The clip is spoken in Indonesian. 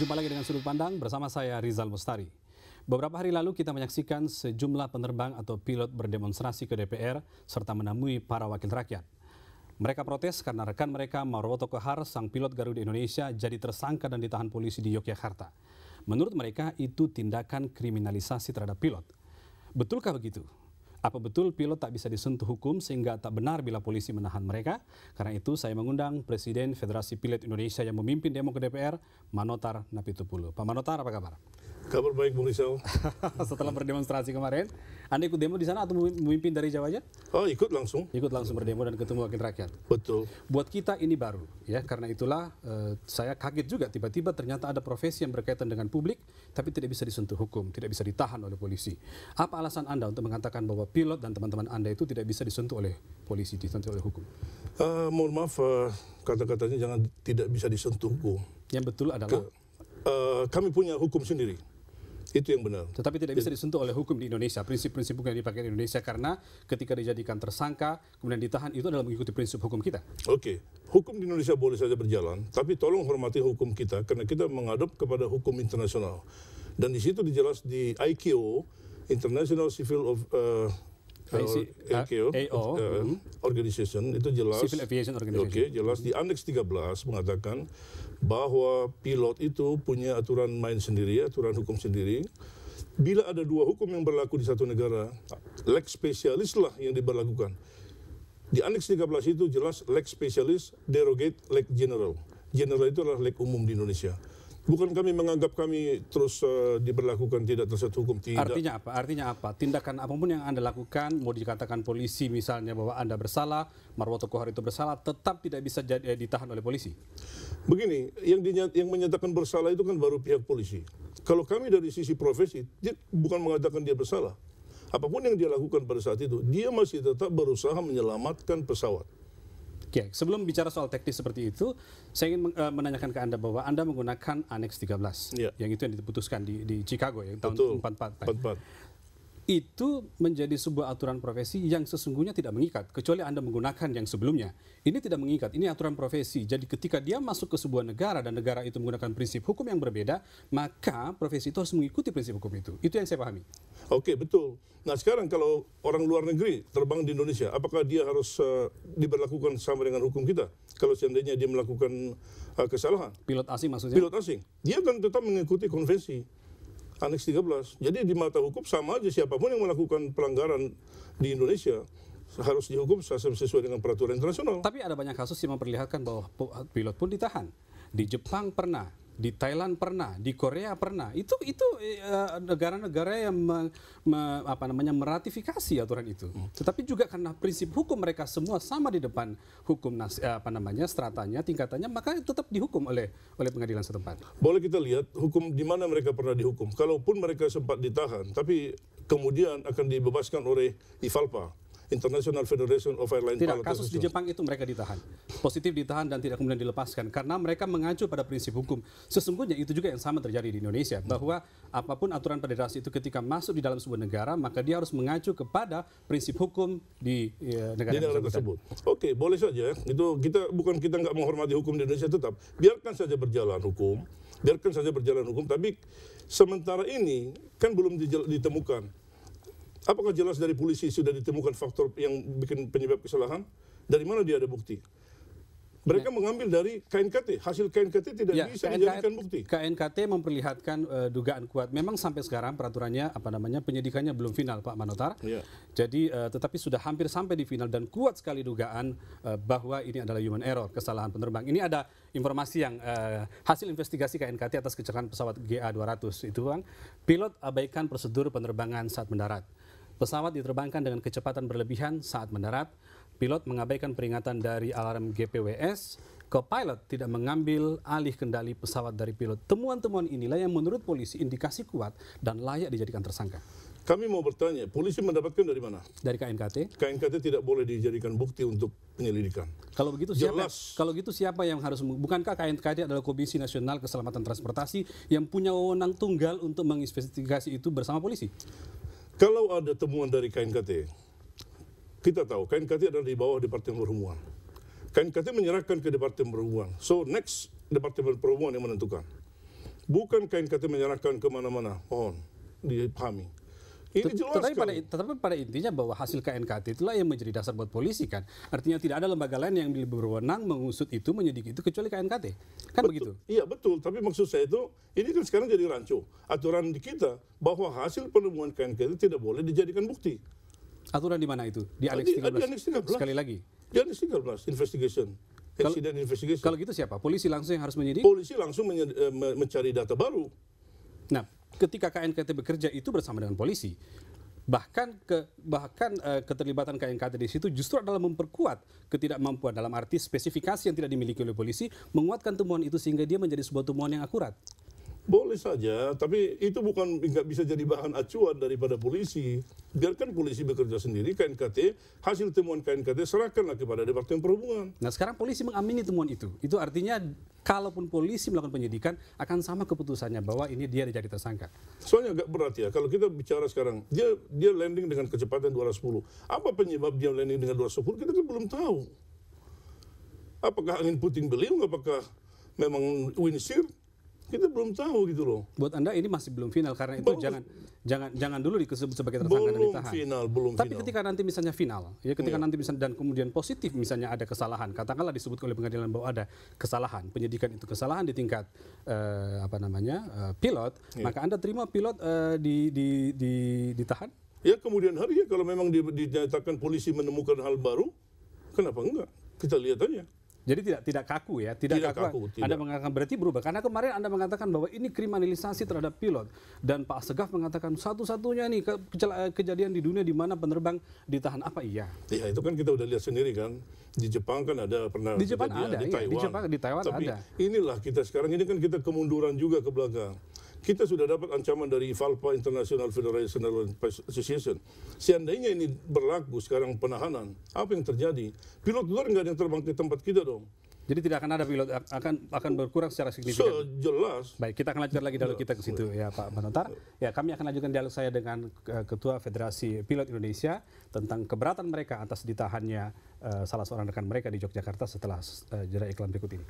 Jumpa lagi dengan Sudut Pandang bersama saya Rizal Mustari. Beberapa hari lalu kita menyaksikan sejumlah penerbang atau pilot berdemonstrasi ke DPR serta menemui para wakil rakyat. Mereka protes karena rekan mereka Marwoto Kohar, sang pilot Garuda Indonesia, jadi tersangka dan ditahan polisi di Yogyakarta. Menurut mereka itu tindakan kriminalisasi terhadap pilot. Betulkah begitu? Apa betul pilot tak bisa disentuh hukum sehingga tak benar bila polisi menahan mereka? Karena itu saya mengundang Presiden Federasi Pilot Indonesia yang memimpin demo ke DPR, Manotar Napitupulu. Pak Manotar, apa kabar? Kabar baik, Bung Rizal. Setelah berdemonstrasi kemarin, Anda ikut demo di sana atau memimpin dari Jawa aja? Oh, ikut langsung. Ikut langsung berdemo dan ketemu wakil rakyat. Betul. Buat kita ini baru, ya. Karena itulah saya kaget juga tiba-tiba ternyata ada profesi yang berkaitan dengan publik, tapi tidak bisa disentuh hukum, tidak bisa ditahan oleh polisi. Apa alasan Anda untuk mengatakan bahwa pilot dan teman-teman Anda itu tidak bisa disentuh oleh polisi, disentuh oleh hukum? Mohon maaf, kata-katanya jangan tidak bisa disentuh hukum. Yang betul adalah? Kami punya hukum sendiri. Itu yang benar. Tetapi tidak bisa disentuh oleh hukum di Indonesia, prinsip-prinsip hukum yang dipakai di Indonesia, karena ketika dijadikan tersangka, kemudian ditahan, itu adalah mengikuti prinsip hukum kita. Oke, hukum di Indonesia boleh saja berjalan, tapi tolong hormati hukum kita, karena kita mengadop kepada hukum internasional. Dan di situ dijelas di ICAO, International Civil of Organization, itu jelas. Civil Aviation Organization. Oke, jelas di Annex 13 mengatakan bahwa pilot itu punya aturan main sendiri, aturan hukum sendiri. Bila ada dua hukum yang berlaku di satu negara, lex specialis lah yang diberlakukan. Di Annex 13 itu jelas lex specialis derogate lex general. General itu adalah lex umum di Indonesia. Bukan kami menganggap kami terus diberlakukan tidak tersentuh hukum, tidak. Artinya apa? Artinya apa? Tindakan apapun yang Anda lakukan, mau dikatakan polisi misalnya bahwa Anda bersalah, Marwoto Kohar itu bersalah, tetap tidak bisa ditahan oleh polisi. Begini, yang menyatakan bersalah itu kan baru pihak polisi. Kalau kami dari sisi profesi, dia bukan mengatakan dia bersalah. Apapun yang dia lakukan pada saat itu, dia masih tetap berusaha menyelamatkan pesawat. Oke, sebelum bicara soal teknis seperti itu, saya ingin menanyakan ke Anda bahwa Anda menggunakan Annex 13, ya, yang itu yang diputuskan di Chicago ya, tahun 1944. Itu menjadi sebuah aturan profesi yang sesungguhnya tidak mengikat, kecuali Anda menggunakan yang sebelumnya. Ini tidak mengikat, ini aturan profesi. Jadi ketika dia masuk ke sebuah negara dan negara itu menggunakan prinsip hukum yang berbeda, maka profesi itu harus mengikuti prinsip hukum itu. Itu yang saya pahami. Oke, betul. Nah sekarang kalau orang luar negeri terbang di Indonesia, apakah dia harus diberlakukan sama dengan hukum kita? Kalau seandainya dia melakukan kesalahan. Pilot asing maksudnya? Pilot asing. Dia akan tetap mengikuti konvensi Annex 13. Jadi di mata hukum sama aja, siapapun yang melakukan pelanggaran di Indonesia harus dihukum sesuai dengan peraturan internasional. Tapi ada banyak kasus yang memperlihatkan bahwa pilot pun ditahan. Di Jepang pernah, di Thailand pernah, di Korea pernah. Itu negara-negara yang meratifikasi aturan itu. Tetapi juga karena prinsip hukum mereka semua sama di depan hukum stratanya, tingkatannya, maka tetap dihukum oleh pengadilan setempat. Boleh kita lihat hukum di mana mereka pernah dihukum. Kalaupun mereka sempat ditahan, tapi kemudian akan dibebaskan oleh IFALPA, International Federation of Airline Pilots. Tidak, kasus di Jepang itu mereka ditahan. Positif ditahan dan tidak kemudian dilepaskan. Karena mereka mengacu pada prinsip hukum. Sesungguhnya itu juga yang sama terjadi di Indonesia. Bahwa apapun aturan federasi itu ketika masuk di dalam sebuah negara, maka dia harus mengacu kepada prinsip hukum di negara tersebut. Oke, boleh saja. Itu kita nggak menghormati hukum di Indonesia, tetap. Biarkan saja berjalan hukum. Biarkan saja berjalan hukum. Tapi sementara ini kan belum ditemukan. Apakah jelas dari polisi sudah ditemukan faktor yang bikin penyebab kesalahan? Dari mana dia ada bukti? Mereka mengambil dari KNKT. Hasil KNKT tidak bisa dijadikan bukti. KNKT memperlihatkan dugaan kuat. Memang sampai sekarang peraturannya penyidikannya belum final, Pak Manotar. Ya. Jadi tetapi sudah hampir sampai di final dan kuat sekali dugaan bahwa ini adalah human error, kesalahan penerbang. Ini ada informasi yang hasil investigasi KNKT atas kecelakaan pesawat GA200 itu, Bang. Pilot abaikan prosedur penerbangan saat mendarat. Pesawat diterbangkan dengan kecepatan berlebihan saat mendarat. Pilot mengabaikan peringatan dari alarm GPWS. Co-pilot tidak mengambil alih kendali pesawat dari pilot. Temuan-temuan inilah yang menurut polisi indikasi kuat dan layak dijadikan tersangka. Kami mau bertanya, polisi mendapatkan dari mana? Dari KNKT. KNKT tidak boleh dijadikan bukti untuk penyelidikan. Kalau begitu siapa yang harus, bukankah KNKT adalah Komisi Nasional Keselamatan Transportasi yang punya wewenang tunggal untuk menginvestigasi itu bersama polisi? Kalau ada temuan dari KNKT, kita tahu KNKT adalah di bawah Departemen Perhubungan. KNKT menyerahkan ke Departemen Perhubungan. So next Departemen Perhubungan yang menentukan. bukan KNKT menyerahkan kemana-mana. Mohon dipahami. Ini jelas tetapi pada intinya bahwa hasil KNKT itulah yang menjadi dasar buat polisi kan. Artinya tidak ada lembaga lain yang berwenang mengusut itu, menyidik itu kecuali KNKT. Kan begitu? Iya betul, tapi maksud saya itu, ini kan sekarang jadi rancu. Aturan di kita bahwa hasil penemuan KNKT tidak boleh dijadikan bukti. Aturan di mana itu? Di Aneks 13? Di Aneks 13. Sekali lagi? Di Aneks 13, investigation. Accident investigation. Kalau gitu siapa? Polisi langsung yang harus menyidik? Polisi langsung mencari data baru. Nah, ketika KNKT bekerja itu bersama dengan polisi, bahkan keterlibatan KNKT di situ justru adalah memperkuat ketidakmampuan dalam arti spesifikasi yang tidak dimiliki oleh polisi, menguatkan temuan itu sehingga dia menjadi sebuah temuan yang akurat. Boleh saja, tapi itu bukan nggak bisa jadi bahan acuan daripada polisi. Biarkan polisi bekerja sendiri, KNKT, hasil temuan KNKT serahkanlah kepada Departemen Perhubungan. Nah sekarang polisi mengamini temuan itu. Itu artinya kalaupun polisi melakukan penyidikan akan sama keputusannya bahwa ini dia jadi tersangka. Soalnya agak berat ya, kalau kita bicara sekarang, dia landing dengan kecepatan 210. Apa penyebab dia landing dengan 210? Kita kan belum tahu. Apakah angin puting beliung, apakah memang windshear? Kita belum tahu gitu loh. Buat Anda ini masih belum final karena itu jangan dulu disebut sebagai tersangka dan ditahan. Belum Tapi final. ketika nanti misalnya final, ya ketika nanti misalnya dan kemudian positif misalnya ada kesalahan, katakanlah disebut oleh pengadilan bahwa ada kesalahan, penyidikan itu kesalahan di tingkat pilot, maka Anda terima pilot ditahan? Ya kemudian hari ya kalau memang dinyatakan polisi menemukan hal baru, kenapa enggak? Kita lihat aja. Jadi tidak kaku ya, tidak kaku. Anda mengatakan berarti berubah karena kemarin Anda mengatakan bahwa ini kriminalisasi terhadap pilot dan Pak Segaf mengatakan satu-satunya nih kejadian di dunia di mana penerbang ditahan. Apa iya? Ya itu kan kita udah lihat sendiri kan. Di Jepang kan ada pernah. Di Jepang ada, di iya. Taiwan. Di Taiwan Tapi ada. inilah kita sekarang ini kan kita kemunduran juga ke belakang. Kita sudah dapat ancaman dari FALPA International Federation Association. Seandainya ini berlaku sekarang penahanan, apa yang terjadi? Pilot luar nggak ada yang terbang ke tempat kita dong. Jadi tidak akan ada pilot, akan berkurang secara signifikan. Jelas. Baik, kita akan lanjutkan lagi dialog kita ke situ ya Pak Manotar. Ya, kami akan lanjutkan dialog saya dengan Ketua Federasi Pilot Indonesia tentang keberatan mereka atas ditahannya salah seorang rekan mereka di Yogyakarta setelah jeda iklan berikut ini.